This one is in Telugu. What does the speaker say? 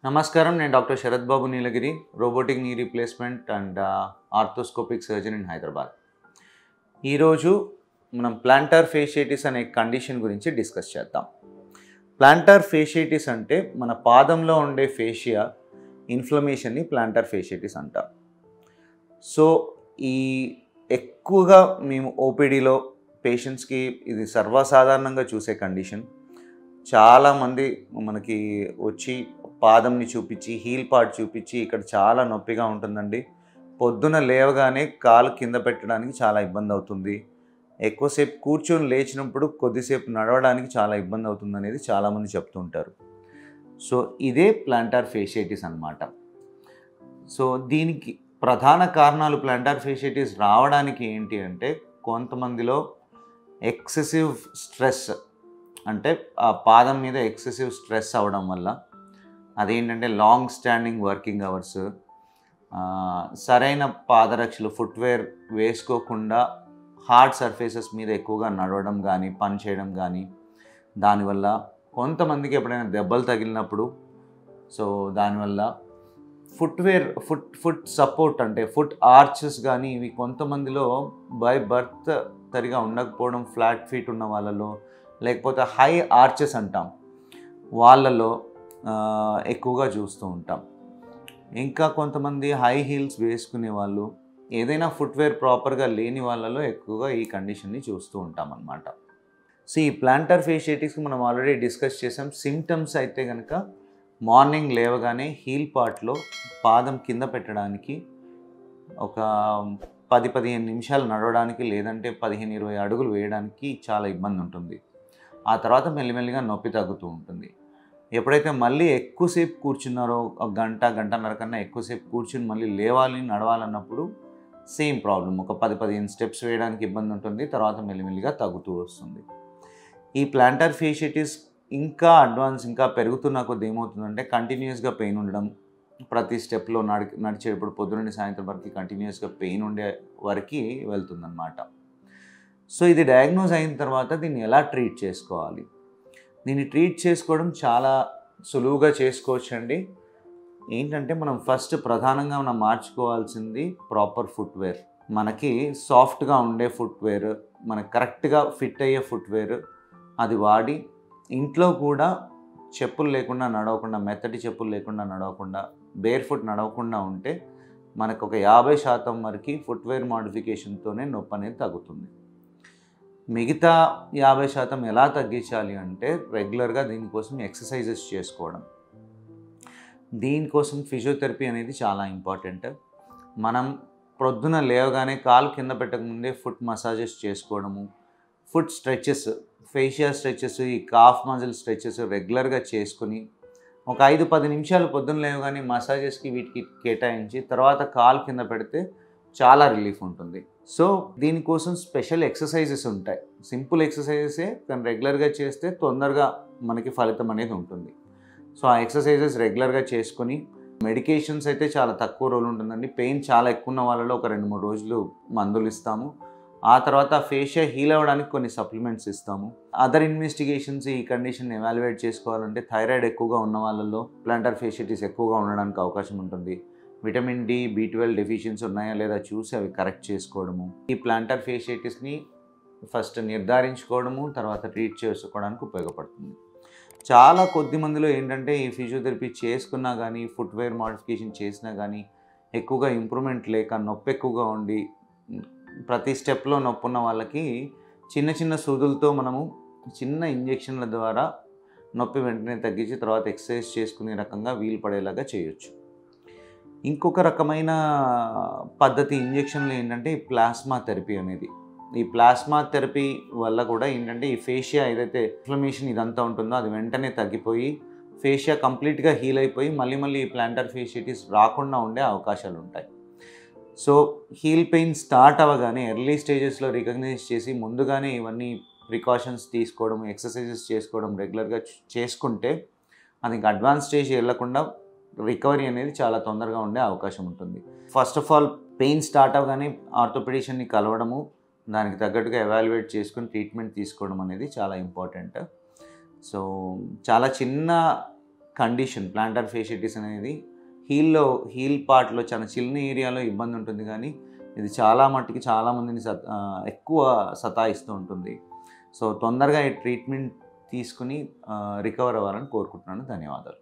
నమస్కారం. నేను doctor Sarath Babu Neelagiri, robotic knee replacement and arthroscopic surgeon in Hyderabad. ఈరోజు మనం ప్లాంటార్ ఫేషియటిస్ అనే కండిషన్ గురించి డిస్కస్ చేద్దాం. ప్లాంటార్ ఫేషియటిస్ అంటే మన పాదంలో ఉండే ఫేషియా ఇన్ఫ్లమేషన్ని ప్లాంటార్ ఫేషియటిస్ అంటాం. సో ఈ ఎక్కువగా మేము ఓపీడీలో పేషెంట్స్కి ఇది సర్వసాధారణంగా చూసే కండిషన్. చాలామంది మనకి వచ్చి పాదంని చూపించి హీల్ పార్ట్ చూపించి ఇక్కడ చాలా నొప్పిగా ఉంటుందండి, పొద్దున లేవగానే కాలు కింద పెట్టడానికి చాలా ఇబ్బంది అవుతుంది, ఎక్కువసేపు కూర్చొని లేచినప్పుడు కొద్దిసేపు నడవడానికి చాలా ఇబ్బంది అవుతుంది అనేది చాలామంది చెప్తుంటారు. సో ఇదే ప్లాంటార్ ఫేషియటిస్ అన్నమాట. సో దీనికి ప్రధాన కారణాలు ప్లాంటార్ ఫేషియటిస్ రావడానికి ఏంటి అంటే, కొంతమందిలో ఎక్సెసివ్ స్ట్రెస్, అంటే ఆ పాదం మీద ఎక్సెసివ్ స్ట్రెస్ అవ్వడం వల్ల, అదేంటంటే లాంగ్ స్టాండింగ్ వర్కింగ్ అవర్స్, సరైన పాదరక్షలు ఫుట్వేర్ వేసుకోకుండా హార్డ్ సర్ఫేసెస్ మీద ఎక్కువగా నడవడం కానీ పని చేయడం కానీ, దానివల్ల కొంతమందికి ఎప్పుడైనా దెబ్బలు తగిలినప్పుడు, సో దానివల్ల ఫుట్ సపోర్ట్ అంటే ఫుట్ ఆర్చెస్ కానీ ఇవి కొంతమందిలో బై బర్త్ సరిగా ఉండకపోవడం, ఫ్లాట్ ఫీట్ ఉన్న వాళ్ళలో, లేకపోతే హై ఆర్చెస్ అంటాం వాళ్ళలో ఎక్కువగా చూస్తూ ఉంటాం. ఇంకా కొంతమంది హై హీల్స్ వేసుకునే వాళ్ళు, ఏదైనా ఫుట్వేర్ ప్రాపర్గా లేని వాళ్ళలో ఎక్కువగా ఈ కండిషన్ని చూస్తూ ఉంటాం అన్నమాట. సో ఈ ప్లాంటార్ ఫేషియటిస్కి మనం ఆల్రెడీ డిస్కస్ చేసాం. సిమ్టమ్స్ అయితే కనుక మార్నింగ్ లేవగానే హీల్ పార్ట్లో పాదం కింద పెట్టడానికి ఒక 10-15 నిమిషాలు నడవడానికి, లేదంటే 15-20 అడుగులు వేయడానికి చాలా ఇబ్బంది ఉంటుంది. ఆ తర్వాత మెల్లిమెల్లిగా నొప్పి తగ్గుతూ ఉంటుంది. ఎప్పుడైతే మళ్ళీ ఎక్కువసేపు కూర్చున్నారో, ఒక గంటన్నర కన్నా ఎక్కువసేపు కూర్చుని మళ్ళీ లేవాలి నడవాలన్నప్పుడు సేమ్ ప్రాబ్లం, ఒక 10-15 స్టెప్స్ వేయడానికి ఇబ్బంది ఉంటుంది, తర్వాత మెల్లిమెల్లిగా తగ్గుతూ వస్తుంది. ఈ ప్లాంటార్ ఫేషియటిస్ ఇంకా అడ్వాన్స్, ఇంకా పెరుగుతున్న కొద్ది ఏమవుతుందంటే కంటిన్యూస్గా పెయిన్ ఉండడం, ప్రతి స్టెప్లో నడిచేటప్పుడు పొద్దున నుండి సాయంత్రం వరకు కంటిన్యూస్గా పెయిన్ ఉండే వరకు వెళ్తుందన్నమాట. సో ఇది డయాగ్నోజ్ అయిన తర్వాత దీన్ని ఎలా ట్రీట్ చేసుకోవాలి? దీన్ని ట్రీట్ చేసుకోవడం చాలా సులువుగా చేసుకోవచ్చండి. ఏంటంటే మనం ఫస్ట్ ప్రధానంగా మనం మార్చుకోవాల్సింది ప్రాపర్ ఫుట్వేర్. మనకి సాఫ్ట్గా ఉండే ఫుట్వేర్, మనకు కరెక్ట్గా ఫిట్ అయ్యే ఫుట్వేర్ అది వాడి, ఇంట్లో కూడా చెప్పులు లేకుండా నడవకుండా, మెత్తటి చెప్పులు లేకుండా నడవకుండా, బేర్ ఫుట్ నడవకుండా ఉంటే మనకు ఒక 50% వరకు ఫుట్వేర్ మోడిఫికేషన్తోనే నొప్పి అనేది తగ్గుతుంది. మిగతా 50% ఎలా తగ్గించాలి అంటే రెగ్యులర్గా దీనికోసం ఎక్సర్సైజెస్ చేసుకోవడం. దీనికోసం ఫిజియోథెరపీ అనేది చాలా ఇంపార్టెంట్. మనం ప్రొద్దున లేవగానే కాలు కింద పెట్టకముందే ఫుట్ మసాజెస్ చేసుకోవడము, ఫుట్ స్ట్రెచెస్, ఫేషియా స్ట్రెచెస్, ఈ కాఫ్ మజిల్ స్ట్రెచెస్ రెగ్యులర్గా చేసుకుని ఒక 5-10 నిమిషాలు పొద్దున్న లేవగానే మసాజెస్కి వీటికి కేటాయించి తర్వాత కాలు కింద పెడితే చాలా రిలీఫ్ ఉంటుంది. సో దీనికోసం స్పెషల్ ఎక్సర్సైజెస్ ఉంటాయి. సింపుల్ ఎక్సర్సైజెసే, కానీ రెగ్యులర్గా చేస్తే తొందరగా మనకి ఫలితం అనేది ఉంటుంది. సో ఆ ఎక్సర్సైజెస్ రెగ్యులర్గా చేసుకొని, మెడికేషన్స్ అయితే చాలా తక్కువ రోజులు ఉంటుందండి. పెయిన్ చాలా ఎక్కువ ఉన్న వాళ్ళలో ఒక 2-3 రోజులు మందులు ఇస్తాము. ఆ తర్వాత ఫేషియా హీల్ అవ్వడానికి కొన్ని సప్లిమెంట్స్ ఇస్తాము. అదర్ ఇన్వెస్టిగేషన్స్ ఈ కండిషన్ ఎవాల్యుయేట్ చేసుకోవాలంటే థైరాయిడ్ ఎక్కువగా ఉన్న వాళ్ళలో ప్లాంటార్ ఫేషియటిస్ ఎక్కువగా ఉండడానికి అవకాశం ఉంటుంది. విటమిన్ డి, B12 డెఫిషియన్సీ ఉన్నాయా లేదా చూసి అవి కరెక్ట్ చేసుకోవడము, ఈ ప్లాంటార్ ఫేషియటిస్ని ఫస్ట్ నిర్ధారించుకోవడము, తర్వాత ట్రీట్ చేసుకోవడానికి ఉపయోగపడుతుంది. చాలా కొద్ది మందిలో ఏంటంటే ఈ ఫిజియోథెరపీ చేసుకున్నా కానీ, ఫుట్వేర్ మోడిఫికేషన్ చేసినా కానీ ఎక్కువగా ఇంప్రూవ్మెంట్ లేక నొప్పి ఎక్కువగా ఉండి, ప్రతి స్టెప్లో నొప్పి ఉన్న వాళ్ళకి చిన్న చిన్న సూదులతో మనము చిన్న ఇంజెక్షన్ల ద్వారా నొప్పి వెంటనే తగ్గించి తర్వాత ఎక్సర్సైజ్ చేసుకునే రకంగా వీలు పడేలాగా చేయొచ్చు. ఇంకొక రకమైన పద్ధతి ఇంజెక్షన్లు ఏంటంటే ఈ ప్లాస్మా థెరపీ అనేది. ఈ ప్లాస్మా థెరపీ వల్ల కూడా ఏంటంటే ఈ ఫేషియా ఏదైతే ఇన్ఫ్లమేషన్ ఇదంతా ఉంటుందో అది వెంటనే తగ్గిపోయి ఫేషియా కంప్లీట్గా హీల్ అయిపోయి మళ్ళీ ఈ ప్లాంటార్ ఫేషియటిస్ రాకుండా ఉండే అవకాశాలు ఉంటాయి. సో హీల్ పెయిన్ స్టార్ట్ అవ్వగానే ఎర్లీ స్టేజెస్లో రికగ్నైజ్ చేసి ముందుగానే ఇవన్నీ ప్రికాషన్స్ తీసుకోవడం, ఎక్సర్సైజెస్ చేసుకోవడం రెగ్యులర్గా చేసుకుంటే అది ఇంకా అడ్వాన్స్ స్టేజ్ వెళ్ళకుండా రికవరీ అనేది చాలా తొందరగా ఉండే అవకాశం ఉంటుంది. First of all pain start అవ్వగానే ఆర్థోపెడిషియన్ని కలవడము, దానికి తగ్గట్టుగా ఎవాల్యుయేట్ చేసుకుని ట్రీట్మెంట్ తీసుకోవడం అనేది చాలా ఇంపార్టెంట్. సో చాలా చిన్న కండిషన్ ప్లాంటార్ ఫేషియటిస్ అనేది హీల్ పార్ట్లో చాలా చిన్న ఏరియాలో ఇబ్బంది ఉంటుంది, కానీ ఇది చాలా మట్టుకి చాలామందిని ఎక్కువ సతాయిస్తూ ఉంటుంది. సో తొందరగా ఈ ట్రీట్మెంట్ తీసుకుని రికవర్ అవ్వాలని కోరుకుంటున్నాను. ధన్యవాదాలు.